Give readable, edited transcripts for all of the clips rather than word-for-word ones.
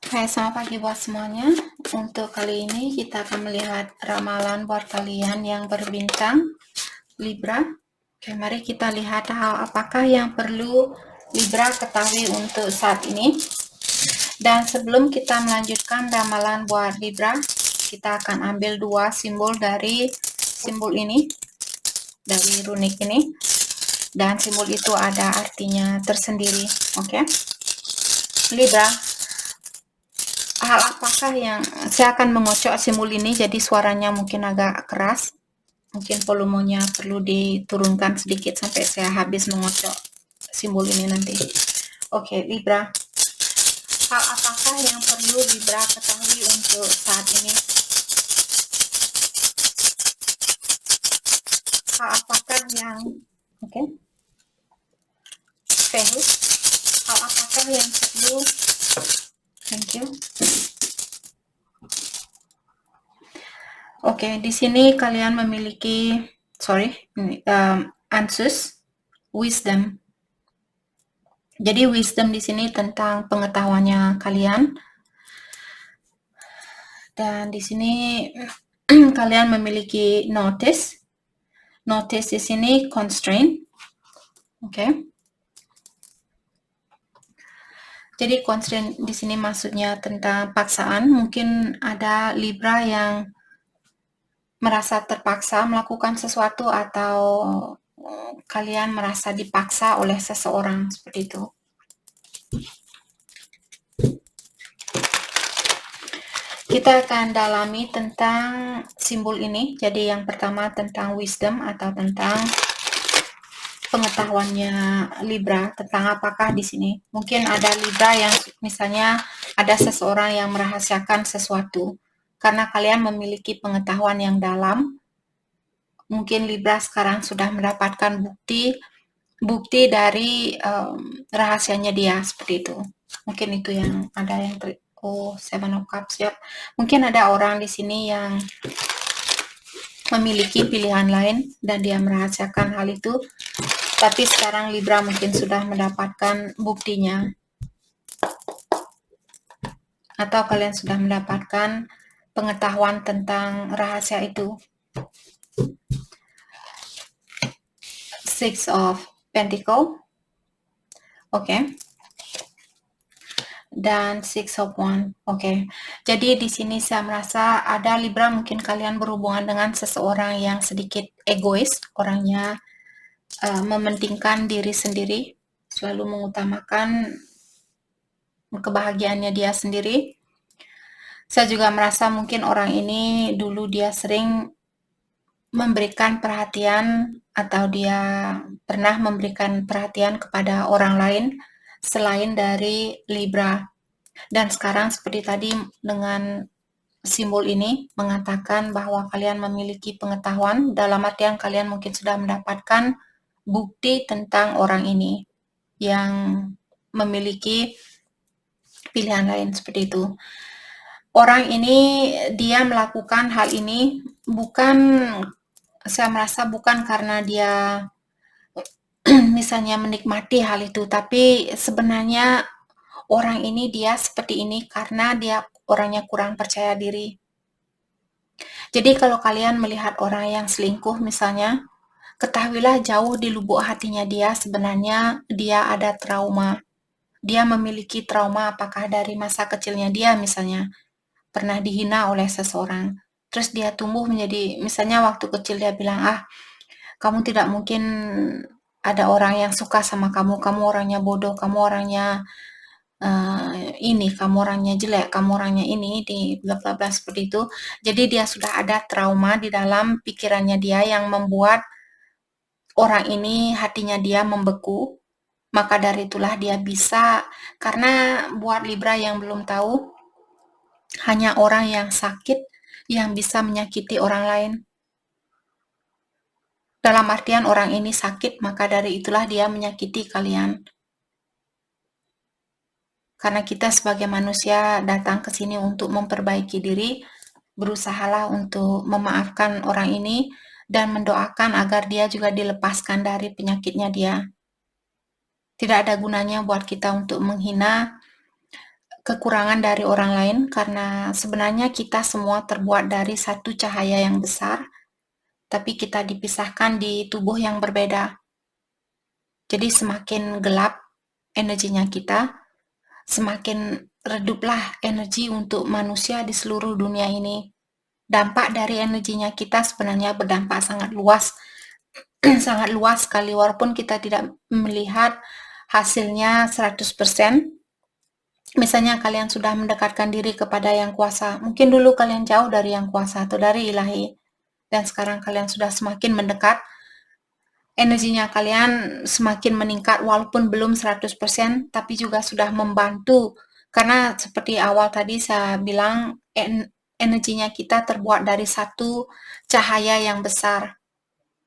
Hai, selamat pagi buat semuanya. Untuk kali ini kita akan melihat ramalan buat kalian yang berbintang Libra. Oke, mari kita lihat hal apakah yang perlu Libra ketahui untuk saat ini. Dan sebelum kita melanjutkan ramalan buat Libra, kita akan ambil dua simbol dari simbol ini, dari runik ini. Dan simbol itu ada artinya tersendiri. Oke, Libra, hal apakah yang saya akan mengocok simbol ini, jadi suaranya mungkin agak keras, mungkin volumenya perlu diturunkan sedikit sampai saya habis mengocok simbol ini nanti. Oke, Libra, hal apakah yang perlu Libra ketahui untuk saat ini? Hal apakah yang Venus, hal apakah yang perlu, thank you. Oke, di sini kalian memiliki answers, wisdom. Jadi wisdom di sini tentang pengetahuannya kalian. Dan di sini kalian memiliki notice. Notice di sini constraint. Oke. Jadi constraint di sini maksudnya tentang paksaan. Mungkin ada Libra yang merasa terpaksa melakukan sesuatu atau kalian merasa dipaksa oleh seseorang, seperti itu. Kita akan dalami tentang simbol ini. Jadi yang pertama tentang wisdom atau tentang pengetahuannya Libra, tentang apakah di sini. Mungkin ada Libra yang misalnya ada seseorang yang merahasiakan sesuatu. Karena kalian memiliki pengetahuan yang dalam, mungkin Libra sekarang sudah mendapatkan bukti dari rahasianya dia, seperti itu. Mungkin itu yang ada yang Seven of Cups, ya. Mungkin ada orang di sini yang memiliki pilihan lain dan dia merahasiakan hal itu, tapi sekarang Libra mungkin sudah mendapatkan buktinya, atau kalian sudah mendapatkan pengetahuan tentang rahasia itu. Six of Pentacle, oke. Dan Six of Wands. Oke. Jadi di sini saya merasa ada Libra, mungkin kalian berhubungan dengan seseorang yang sedikit egois, orangnya mementingkan diri sendiri, selalu mengutamakan kebahagiaannya dia sendiri. Saya juga merasa mungkin orang ini dulu dia sering memberikan perhatian atau dia pernah memberikan perhatian kepada orang lain selain dari Libra. Dan sekarang seperti tadi dengan simbol ini mengatakan bahwa kalian memiliki pengetahuan, dalam artian kalian mungkin sudah mendapatkan bukti tentang orang ini yang memiliki pilihan lain, seperti itu. Orang ini dia melakukan hal ini bukan, saya merasa bukan karena dia misalnya menikmati hal itu, tapi sebenarnya orang ini dia seperti ini karena dia orangnya kurang percaya diri. Jadi kalau kalian melihat orang yang selingkuh misalnya, ketahuilah jauh di lubuk hatinya dia sebenarnya dia ada trauma. Dia memiliki trauma apakah dari masa kecilnya dia misalnya pernah dihina oleh seseorang. Terus dia tumbuh menjadi, misalnya waktu kecil dia bilang, kamu tidak mungkin ada orang yang suka sama kamu orangnya bodoh, kamu orangnya kamu orangnya jelek, kamu orangnya ini, di bla bla bla, seperti itu. Jadi dia sudah ada trauma di dalam pikirannya dia yang membuat orang ini hatinya dia membeku. Maka dari itulah dia bisa, karena buat Libra yang belum tahu, hanya orang yang sakit yang bisa menyakiti orang lain. Dalam artian orang ini sakit, maka dari itulah dia menyakiti kalian. Karena kita sebagai manusia datang ke sini untuk memperbaiki diri, berusahalah untuk memaafkan orang ini dan mendoakan agar dia juga dilepaskan dari penyakitnya dia. Tidak ada gunanya buat kita untuk menghina kekurangan dari orang lain karena sebenarnya kita semua terbuat dari satu cahaya yang besar, tapi kita dipisahkan di tubuh yang berbeda. Jadi semakin gelap energinya kita, semakin reduplah energi untuk manusia di seluruh dunia ini. Dampak dari energinya kita sebenarnya berdampak sangat luas, sangat luas sekali, walaupun kita tidak melihat hasilnya 100%. Misalnya kalian sudah mendekatkan diri kepada yang kuasa, mungkin dulu kalian jauh dari yang kuasa atau dari ilahi, dan sekarang kalian sudah semakin mendekat, energinya kalian semakin meningkat walaupun belum 100%, tapi juga sudah membantu. Karena seperti awal tadi saya bilang, energinya kita terbuat dari satu cahaya yang besar.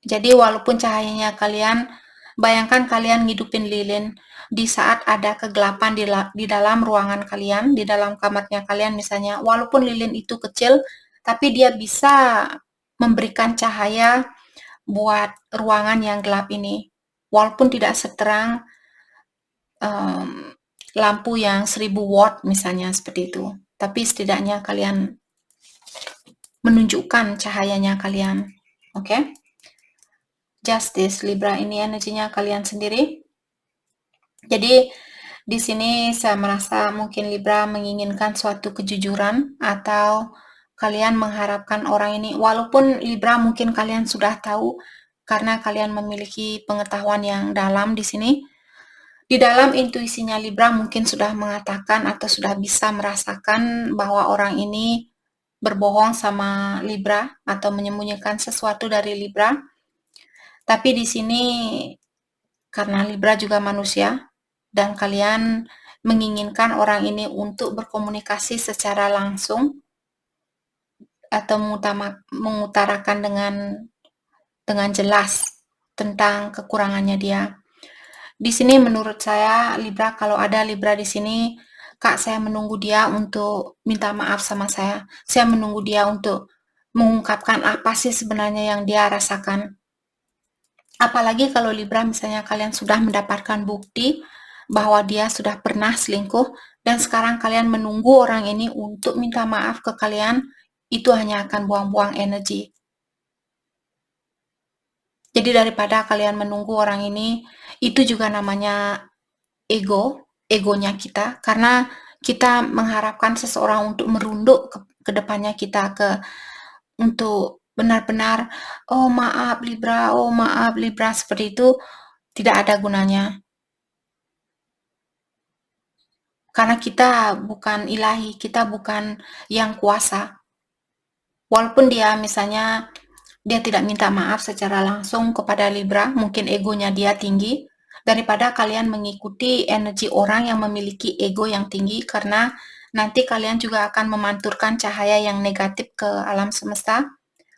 Jadi walaupun cahayanya kalian, bayangkan kalian ngidupin lilin di saat ada kegelapan di dalam ruangan kalian, di dalam kamarnya kalian misalnya, walaupun lilin itu kecil, tapi dia bisa memberikan cahaya buat ruangan yang gelap ini. Walaupun tidak seterang lampu yang 1000 watt misalnya seperti itu. Tapi setidaknya kalian menunjukkan cahayanya kalian. Oke? Justice, Libra ini energinya kalian sendiri. Jadi di sini saya merasa mungkin Libra menginginkan suatu kejujuran atau kalian mengharapkan orang ini, walaupun Libra mungkin kalian sudah tahu karena kalian memiliki pengetahuan yang dalam di sini. Di dalam intuisinya Libra mungkin sudah mengatakan atau sudah bisa merasakan bahwa orang ini berbohong sama Libra atau menyembunyikan sesuatu dari Libra. Tapi di sini karena Libra juga manusia dan kalian menginginkan orang ini untuk berkomunikasi secara langsung atau mengutarakan dengan jelas tentang kekurangannya dia. Di sini menurut saya Libra, kalau ada Libra di sini, Kak, saya menunggu dia untuk minta maaf sama saya. Saya menunggu dia untuk mengungkapkan apa sih sebenarnya yang dia rasakan. Apalagi kalau Libra misalnya kalian sudah mendapatkan bukti bahwa dia sudah pernah selingkuh dan sekarang kalian menunggu orang ini untuk minta maaf ke kalian, itu hanya akan buang-buang energi. Jadi daripada kalian menunggu orang ini, itu juga namanya egonya kita, karena kita mengharapkan seseorang untuk merunduk ke depannya kita untuk benar-benar, oh maaf Libra, seperti itu tidak ada gunanya. Karena kita bukan ilahi, kita bukan yang kuasa. Walaupun dia misalnya dia tidak minta maaf secara langsung kepada Libra, mungkin egonya dia tinggi, daripada kalian mengikuti energi orang yang memiliki ego yang tinggi, karena nanti kalian juga akan memanturkan cahaya yang negatif ke alam semesta.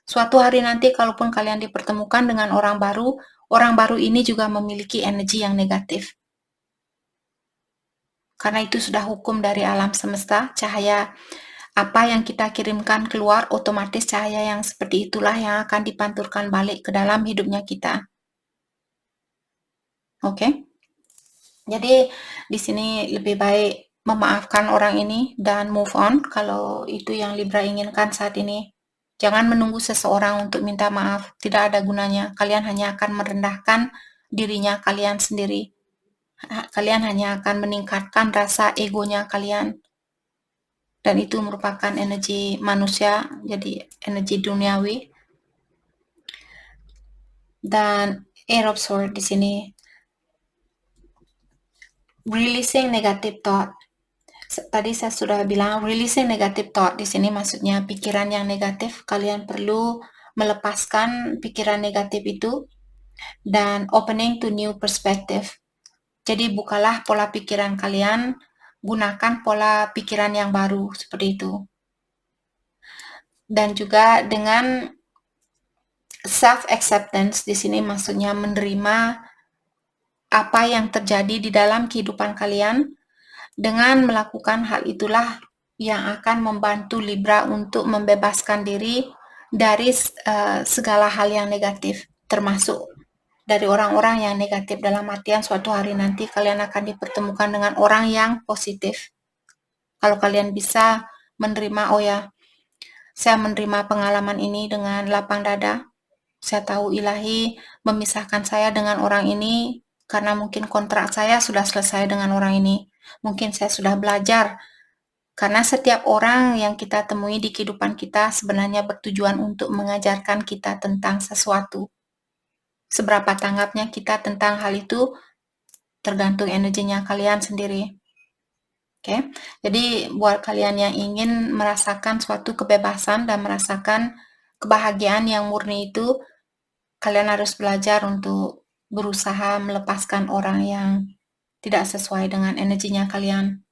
Suatu hari nanti kalaupun kalian dipertemukan dengan orang baru ini juga memiliki energi yang negatif. Karena itu sudah hukum dari alam semesta, cahaya apa yang kita kirimkan keluar, otomatis cahaya yang seperti itulah yang akan dipanturkan balik ke dalam hidupnya kita. Oke? Jadi di sini lebih baik memaafkan orang ini dan move on kalau itu yang Libra inginkan saat ini. Jangan menunggu seseorang untuk minta maaf, tidak ada gunanya. Kalian hanya akan merendahkan dirinya kalian sendiri. Kalian hanya akan meningkatkan rasa egonya kalian. Dan itu merupakan energi manusia, jadi energi duniawi. Dan Air of Swords di sini releasing negative thought. Tadi saya sudah bilang releasing negative thought di sini maksudnya pikiran yang negatif. Kalian perlu melepaskan pikiran negatif itu dan opening to new perspective. Jadi bukalah pola pikiran kalian, gunakan pola pikiran yang baru seperti itu. Dan juga dengan self-acceptance di sini maksudnya menerima apa yang terjadi di dalam kehidupan kalian. Dengan melakukan hal itulah yang akan membantu Libra untuk membebaskan diri dari segala hal yang negatif, termasuk dari orang-orang yang negatif, dalam artian suatu hari nanti kalian akan dipertemukan dengan orang yang positif. Kalau kalian bisa menerima, oh ya, saya menerima pengalaman ini dengan lapang dada. Saya tahu Ilahi memisahkan saya dengan orang ini karena mungkin kontrak saya sudah selesai dengan orang ini. Mungkin saya sudah belajar. Karena setiap orang yang kita temui di kehidupan kita sebenarnya bertujuan untuk mengajarkan kita tentang sesuatu. Seberapa tanggapnya kita tentang hal itu tergantung energinya kalian sendiri. Oke, jadi buat kalian yang ingin merasakan suatu kebebasan dan merasakan kebahagiaan yang murni itu, kalian harus belajar untuk berusaha melepaskan orang yang tidak sesuai dengan energinya kalian.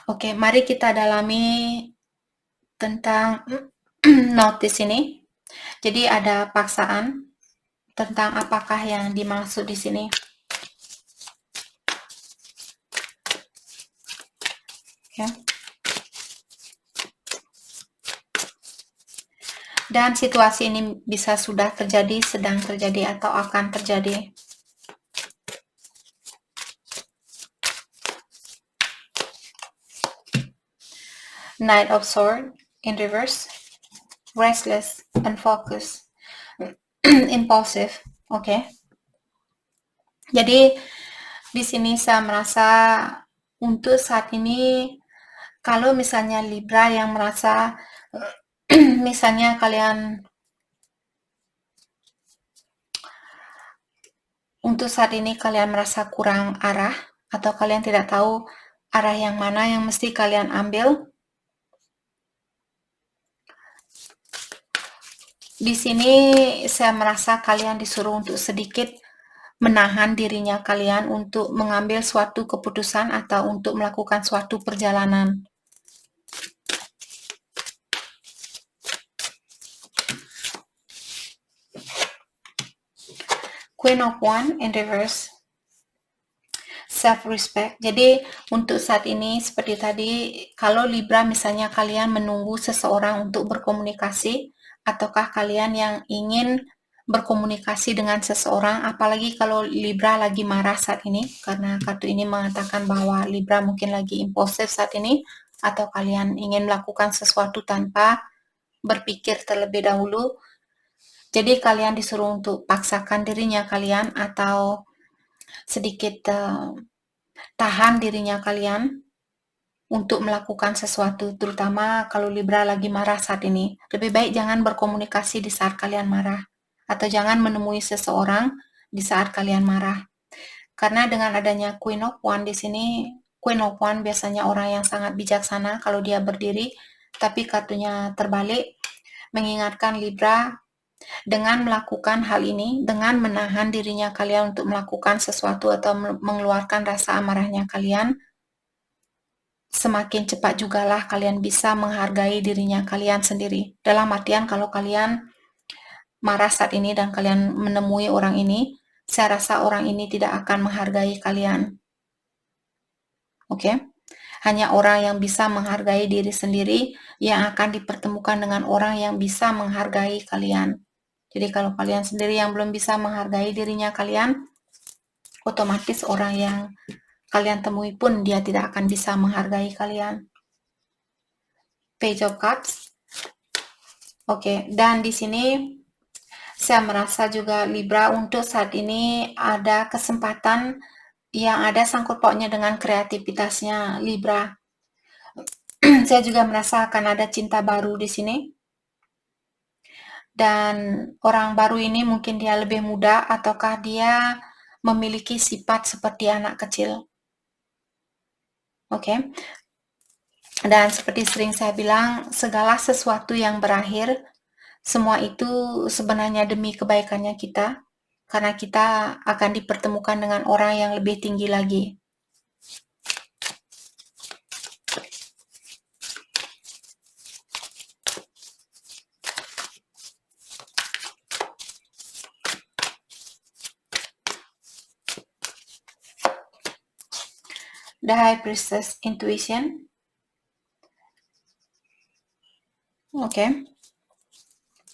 Oke, mari kita dalami tentang notice ini. Jadi ada paksaan tentang apakah yang dimaksud di sini. Ya. Dan situasi ini bisa sudah terjadi, sedang terjadi, atau akan terjadi. Knight of Swords in reverse, restless, unfocused, impulsive. Oke. Jadi di sini saya merasa untuk saat ini, kalau misalnya Libra yang merasa misalnya kalian untuk saat ini kalian merasa kurang arah atau kalian tidak tahu arah yang mana yang mesti kalian ambil. Di sini saya merasa kalian disuruh untuk sedikit menahan dirinya kalian untuk mengambil suatu keputusan atau untuk melakukan suatu perjalanan. Queen of Wands in reverse, self-respect. Jadi untuk saat ini seperti tadi, kalau Libra misalnya kalian menunggu seseorang untuk berkomunikasi, ataukah kalian yang ingin berkomunikasi dengan seseorang, apalagi kalau Libra lagi marah saat ini, karena kartu ini mengatakan bahwa Libra mungkin lagi impulsif saat ini, atau kalian ingin melakukan sesuatu tanpa berpikir terlebih dahulu. Jadi kalian disuruh untuk paksakan dirinya kalian atau sedikit tahan dirinya kalian untuk melakukan sesuatu, terutama kalau Libra lagi marah saat ini. Lebih baik jangan berkomunikasi di saat kalian marah, atau jangan menemui seseorang di saat kalian marah. Karena dengan adanya Queen of Wands di sini, Queen of Wands biasanya orang yang sangat bijaksana kalau dia berdiri, tapi kartunya terbalik, mengingatkan Libra dengan melakukan hal ini, dengan menahan dirinya kalian untuk melakukan sesuatu atau mengeluarkan rasa amarahnya kalian, semakin cepat jugalah kalian bisa menghargai dirinya kalian sendiri. Dalam artian kalau kalian marah saat ini dan kalian menemui orang ini, saya rasa orang ini tidak akan menghargai kalian. Oke? Hanya orang yang bisa menghargai diri sendiri yang akan dipertemukan dengan orang yang bisa menghargai kalian. Jadi kalau kalian sendiri yang belum bisa menghargai dirinya kalian, otomatis orang yang kalian temui pun dia tidak akan bisa menghargai kalian. Page of Cups. Oke, dan di sini saya merasa juga Libra untuk saat ini ada kesempatan yang ada sangkut pautnya dengan kreativitasnya Libra. Saya juga merasa akan ada cinta baru di sini. Dan orang baru ini mungkin dia lebih muda ataukah dia memiliki sifat seperti anak kecil. Oke. Dan seperti sering saya bilang, segala sesuatu yang berakhir, semua itu sebenarnya demi kebaikannya kita, karena kita akan dipertemukan dengan orang yang lebih tinggi lagi. The High Priestess Intuition. Oke.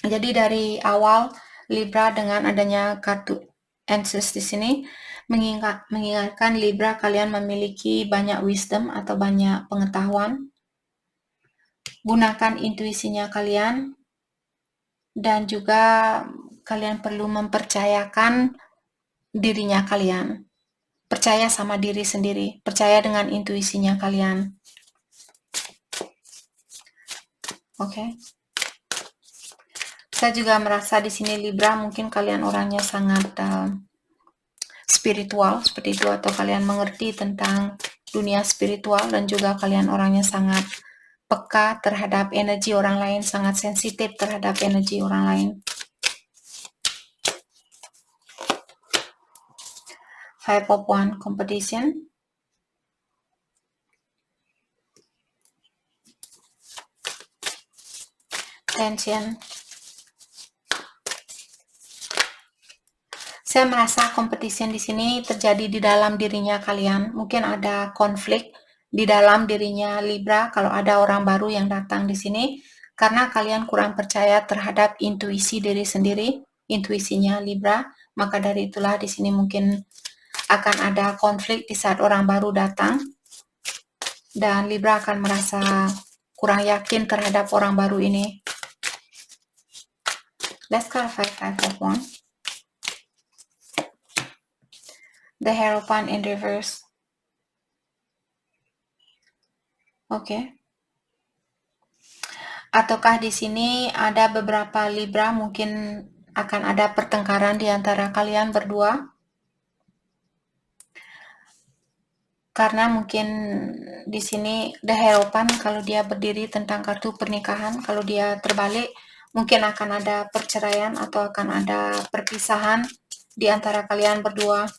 Jadi dari awal Libra dengan adanya kartu Answers di sini mengingatkan Libra kalian memiliki banyak wisdom atau banyak pengetahuan. Gunakan intuisinya kalian dan juga kalian perlu mempercayakan dirinya kalian. Percaya sama diri sendiri, percaya dengan intuisinya kalian. Oke. Saya juga merasa di sini Libra mungkin kalian orangnya sangat spiritual seperti itu, atau kalian mengerti tentang dunia spiritual dan juga kalian orangnya sangat peka terhadap energi orang lain, sangat sensitif terhadap energi orang lain. Five of Wands competition. Tension. Saya merasa competition di sini terjadi di dalam dirinya kalian. Mungkin ada konflik di dalam dirinya Libra kalau ada orang baru yang datang di sini, karena kalian kurang percaya terhadap intuisi diri sendiri, intuisinya Libra. Maka dari itulah di sini mungkin akan ada konflik di saat orang baru datang, dan Libra akan merasa kurang yakin terhadap orang baru ini. Let's clarify Five of Wands. The Hierophant in reverse. Oke. Ataukah di sini ada beberapa Libra mungkin akan ada pertengkaran di antara kalian berdua? Karena mungkin di sini The Hierophant kalau dia berdiri tentang kartu pernikahan, kalau dia terbalik mungkin akan ada perceraian atau akan ada perpisahan di antara kalian berdua.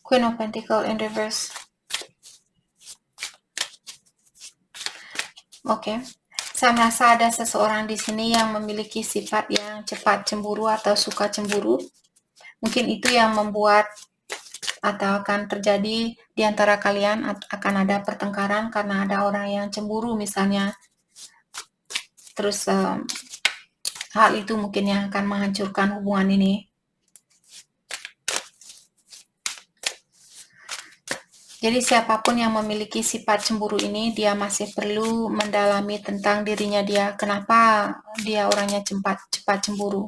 Queen of Pentacles in reverse. Oke. Saya merasa ada seseorang di sini yang memiliki sifat yang cepat cemburu atau suka cemburu. Mungkin itu yang membuat atau akan terjadi di antara kalian, akan ada pertengkaran karena ada orang yang cemburu misalnya. Terus hal itu mungkin yang akan menghancurkan hubungan ini. Jadi siapapun yang memiliki sifat cemburu ini, dia masih perlu mendalami tentang dirinya dia. Kenapa dia orangnya cepat cemburu?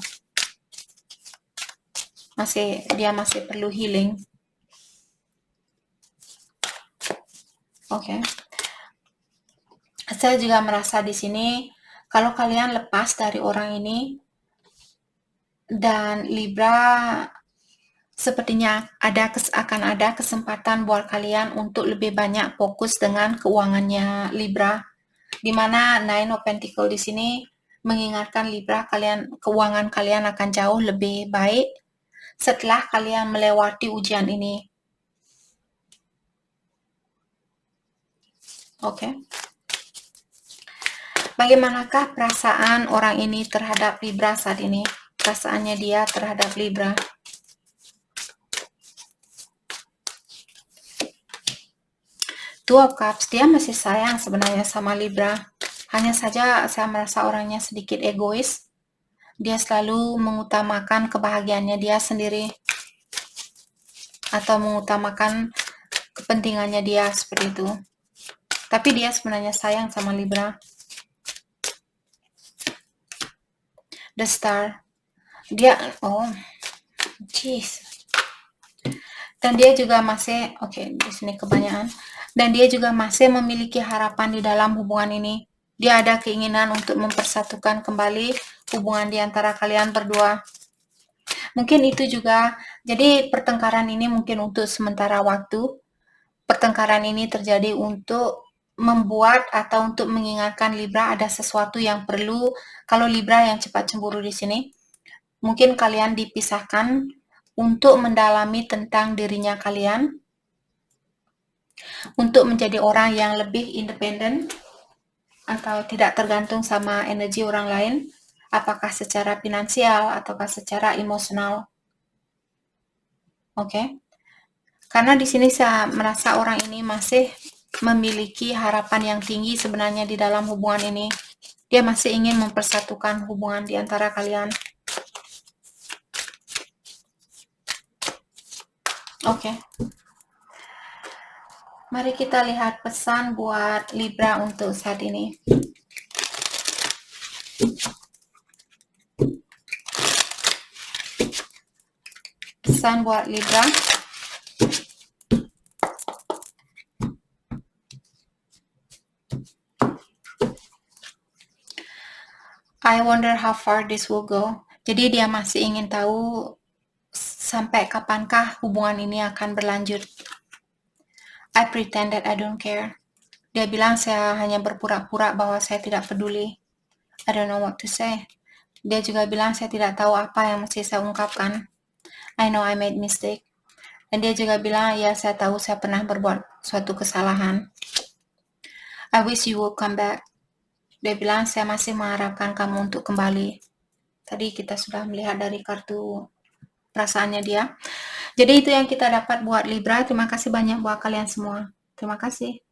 Dia masih perlu healing. Oke. Saya juga merasa di sini kalau kalian lepas dari orang ini dan Libra, sepertinya akan ada kesempatan buat kalian untuk lebih banyak fokus dengan keuangannya Libra, di mana Nine of Pentacles di sini mengingatkan Libra keuangan kalian akan jauh lebih baik setelah kalian melewati ujian ini. Oke. Bagaimanakah perasaan orang ini terhadap Libra saat ini? Perasaannya dia terhadap Libra. Two of Cups, dia masih sayang sebenarnya sama Libra. Hanya saja saya merasa orangnya sedikit egois. Dia selalu mengutamakan kebahagiaannya dia sendiri, atau mengutamakan kepentingannya dia seperti itu. Tapi dia sebenarnya sayang sama Libra. The Star. Dia, jeez. Dan dia juga masih, di sini kebanyakan. Dan dia juga masih memiliki harapan di dalam hubungan ini. Dia ada keinginan untuk mempersatukan kembali hubungan di antara kalian berdua. Mungkin itu juga, jadi pertengkaran ini mungkin untuk sementara waktu. Pertengkaran ini terjadi untuk membuat atau untuk mengingatkan Libra ada sesuatu yang perlu. Kalau Libra yang cepat cemburu di sini, mungkin kalian dipisahkan untuk mendalami tentang dirinya kalian, untuk menjadi orang yang lebih independen atau tidak tergantung sama energi orang lain, apakah secara finansial ataukah secara emosional. Oke. Karena di sini saya merasa orang ini masih memiliki harapan yang tinggi sebenarnya di dalam hubungan ini. Dia masih ingin mempersatukan hubungan di antara kalian. Oke. Mari kita lihat pesan buat Libra untuk saat ini. Pesan buat Libra. I wonder how far this will go. Jadi dia masih ingin tahu sampai kapankah hubungan ini akan berlanjut. I pretend that I don't care. Dia bilang saya hanya berpura-pura bahwa saya tidak peduli. I don't know what to say. Dia juga bilang saya tidak tahu apa yang mesti saya ungkapkan. I know I made mistake. Dan dia juga bilang, ya saya tahu saya pernah berbuat suatu kesalahan. I wish you will come back. Dia bilang, saya masih mengharapkan kamu untuk kembali. Tadi kita sudah melihat dari kartu perasaannya dia. Jadi itu yang kita dapat buat Libra. Terima kasih banyak buat kalian semua. Terima kasih.